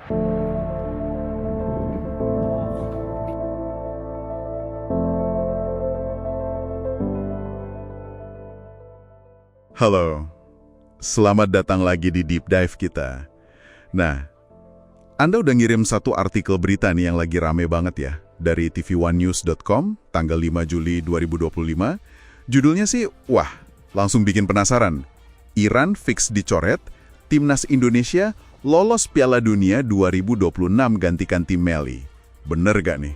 Halo, selamat datang lagi di Deep Dive kita. Nah, Anda udah ngirim satu artikel berita nih yang lagi rame banget ya, dari tv1news.com, tanggal 5 Juli 2025. Judulnya sih, wah, langsung bikin penasaran. Iran fix dicoret, Timnas Indonesia lolos Piala Dunia 2026 gantikan tim Meli. Bener gak nih?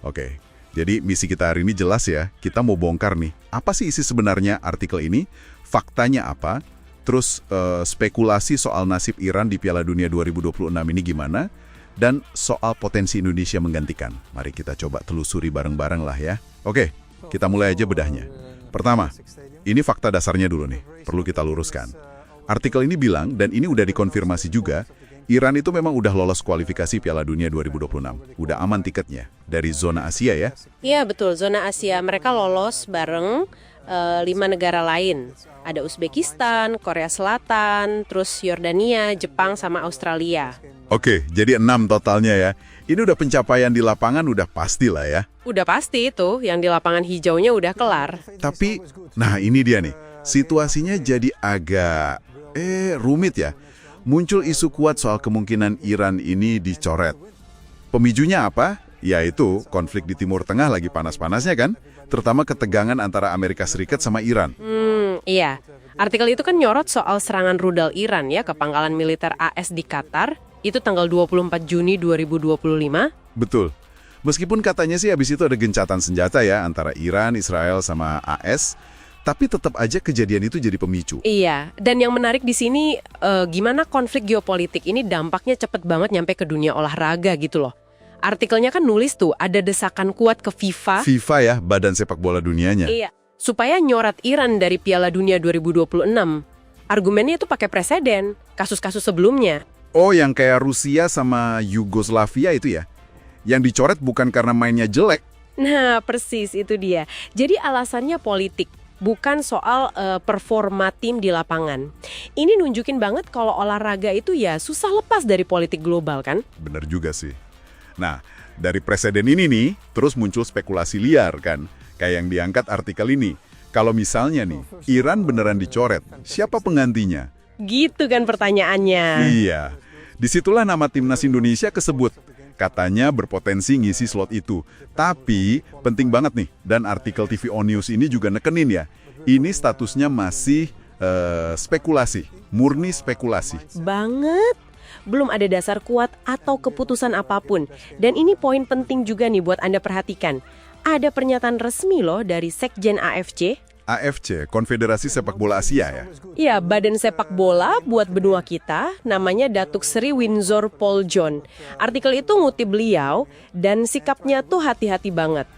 Oke. Jadi misi kita hari ini jelas ya, kita mau bongkar nih, apa sih isi sebenarnya artikel ini, faktanya apa, terus spekulasi soal nasib Iran di Piala Dunia 2026 ini gimana, dan soal potensi Indonesia menggantikan. Mari kita coba telusuri bareng-bareng lah ya. Oke, kita mulai aja bedahnya. Pertama, ini fakta dasarnya dulu nih, perlu kita luruskan. Artikel ini bilang, dan ini udah dikonfirmasi juga, Iran itu memang udah lolos kualifikasi Piala Dunia 2026. Udah aman tiketnya dari zona Asia ya? Iya betul, zona Asia. Mereka lolos bareng 5 negara lain. Ada Uzbekistan, Korea Selatan, terus Yordania, Jepang, sama Australia. Oke, jadi 6 totalnya ya. Ini udah pencapaian di lapangan udah pasti lah ya. Udah pasti itu, yang di lapangan hijaunya udah kelar. Tapi, nah ini dia nih. Situasinya jadi agak rumit ya. Muncul isu kuat soal kemungkinan Iran ini dicoret. Pemicunya apa? Yaitu konflik di Timur Tengah lagi panas-panasnya kan? Terutama ketegangan antara Amerika Serikat sama Iran. Iya. Artikel itu kan nyorot soal serangan rudal Iran ya ke pangkalan militer AS di Qatar. Itu tanggal 24 Juni 2025. Betul. Meskipun katanya sih habis itu ada gencatan senjata ya antara Iran, Israel, sama AS. Tapi tetap aja kejadian itu jadi pemicu. Iya, dan yang menarik di sini gimana konflik geopolitik ini dampaknya cepet banget nyampe ke dunia olahraga gitu loh. Artikelnya kan nulis tuh ada desakan kuat ke FIFA. FIFA ya, Badan Sepak Bola Dunianya. Iya, supaya nyorat Iran dari Piala Dunia 2026. Argumennya itu pakai preseden, kasus-kasus sebelumnya. Oh, yang kayak Rusia sama Yugoslavia itu ya? Yang dicoret bukan karena mainnya jelek. Nah, persis itu dia. Jadi alasannya politik. Bukan soal performa tim di lapangan. Ini nunjukin banget kalau olahraga itu ya susah lepas dari politik global kan? Bener juga sih. Nah, dari presiden ini nih, terus muncul spekulasi liar kan? Kayak yang diangkat artikel ini. Kalau misalnya nih, Iran beneran dicoret, siapa penggantinya? Gitu kan pertanyaannya. Iya, disitulah nama Timnas Indonesia kesebut. Katanya berpotensi ngisi slot itu. Tapi, penting banget nih, dan artikel TV On News ini juga nekenin ya, ini statusnya masih spekulasi, murni spekulasi. Banget. Belum ada dasar kuat atau keputusan apapun. Dan ini poin penting juga nih buat Anda perhatikan. Ada pernyataan resmi loh dari Sekjen AFC. AFC, Konfederasi Sepak Bola Asia ya? Iya, badan sepak bola buat benua kita, namanya Datuk Seri Windsor Paul John. Artikel itu ngutip beliau, dan sikapnya tuh hati-hati banget.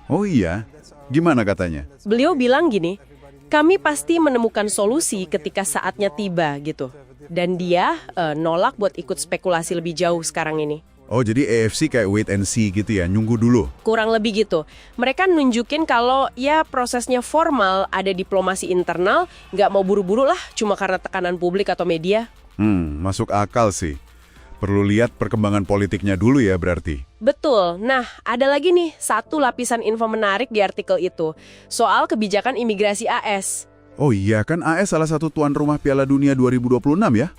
Oh iya? Gimana katanya? Beliau bilang gini, kami pasti menemukan solusi ketika saatnya tiba gitu. Dan dia nolak buat ikut spekulasi lebih jauh sekarang ini. Oh, jadi AFC kayak wait and see gitu ya, nunggu dulu? Kurang lebih gitu. Mereka nunjukin kalau ya prosesnya formal, ada diplomasi internal, nggak mau buru-buru lah cuma karena tekanan publik atau media. Masuk akal sih. Perlu lihat perkembangan politiknya dulu ya berarti. Betul. Nah, ada lagi nih satu lapisan info menarik di artikel itu. Soal kebijakan imigrasi AS. Oh iya, kan AS salah satu tuan rumah Piala Dunia 2026 ya?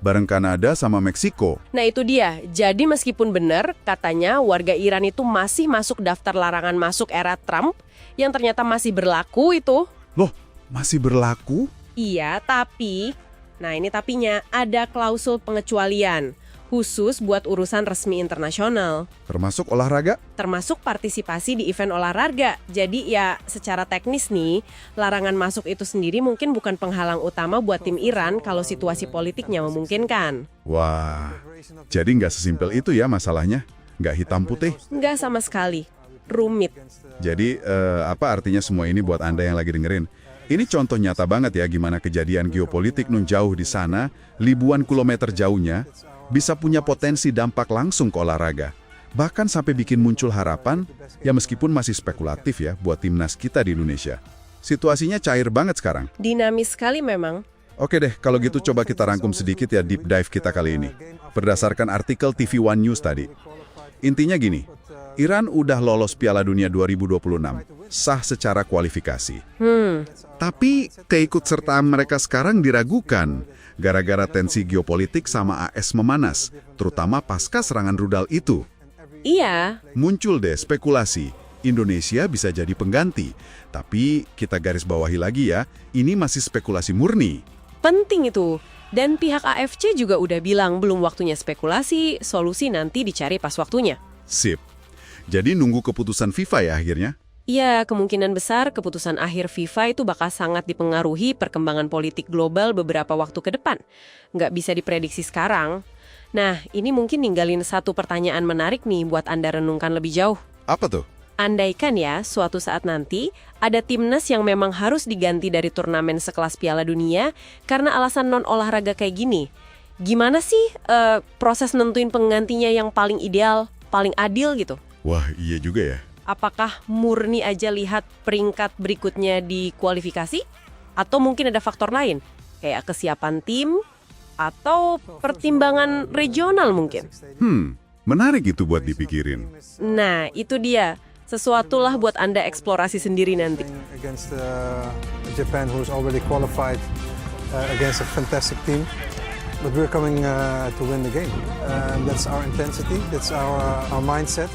Bareng Kanada sama Meksiko. Nah itu dia, jadi meskipun benar katanya warga Iran itu masih masuk daftar larangan masuk era Trump yang ternyata masih berlaku itu. Loh, masih berlaku? Iya, tapi, nah ini tapinya, ada klausul pengecualian khusus buat urusan resmi internasional. Termasuk olahraga? Termasuk partisipasi di event olahraga. Jadi ya secara teknis nih, larangan masuk itu sendiri mungkin bukan penghalang utama buat tim Iran kalau situasi politiknya memungkinkan. Wah, jadi nggak sesimpel itu ya masalahnya? Nggak hitam putih? Nggak sama sekali. Rumit. Jadi apa artinya semua ini buat Anda yang lagi dengerin? Ini contoh nyata banget ya gimana kejadian geopolitik nun jauh di sana, ribuan kilometer jauhnya, bisa punya potensi dampak langsung ke olahraga. Bahkan sampai bikin muncul harapan, ya meskipun masih spekulatif ya buat timnas kita di Indonesia. Situasinya cair banget sekarang. Dinamis sekali memang. Oke deh, kalau gitu coba kita rangkum sedikit ya deep dive kita kali ini. Berdasarkan artikel TV One News tadi. Intinya gini, Iran udah lolos Piala Dunia 2026, sah secara kualifikasi. Tapi keikutsertaan mereka sekarang diragukan, gara-gara tensi geopolitik sama AS memanas, terutama pasca serangan rudal itu. Iya, Muncul deh spekulasi, Indonesia bisa jadi pengganti. Tapi kita garis bawahi lagi ya, ini masih spekulasi murni. penting itu. Dan pihak AFC juga udah bilang belum waktunya spekulasi, solusi nanti dicari pas waktunya. Sip. Jadi nunggu keputusan FIFA ya akhirnya? Iya, kemungkinan besar keputusan akhir FIFA itu bakal sangat dipengaruhi perkembangan politik global beberapa waktu ke depan. Nggak bisa diprediksi sekarang. Nah, ini mungkin ninggalin satu pertanyaan menarik nih buat Anda renungkan lebih jauh. Apa tuh? Andaikan ya, suatu saat nanti ada timnas yang memang harus diganti dari turnamen sekelas Piala Dunia karena alasan non-olahraga kayak gini. Gimana sih proses nentuin penggantinya yang paling ideal, paling adil gitu? Wah, iya juga ya. Apakah murni aja lihat peringkat berikutnya di kualifikasi? Atau mungkin ada faktor lain? Kayak kesiapan tim? Atau pertimbangan regional mungkin? Menarik itu buat dipikirin. Nah, itu dia. Sesuatulah buat Anda eksplorasi sendiri nanti. Against Japan, who's already qualified against a fantastic team, but we're coming to win the game. That's our intensity, that's our mindset.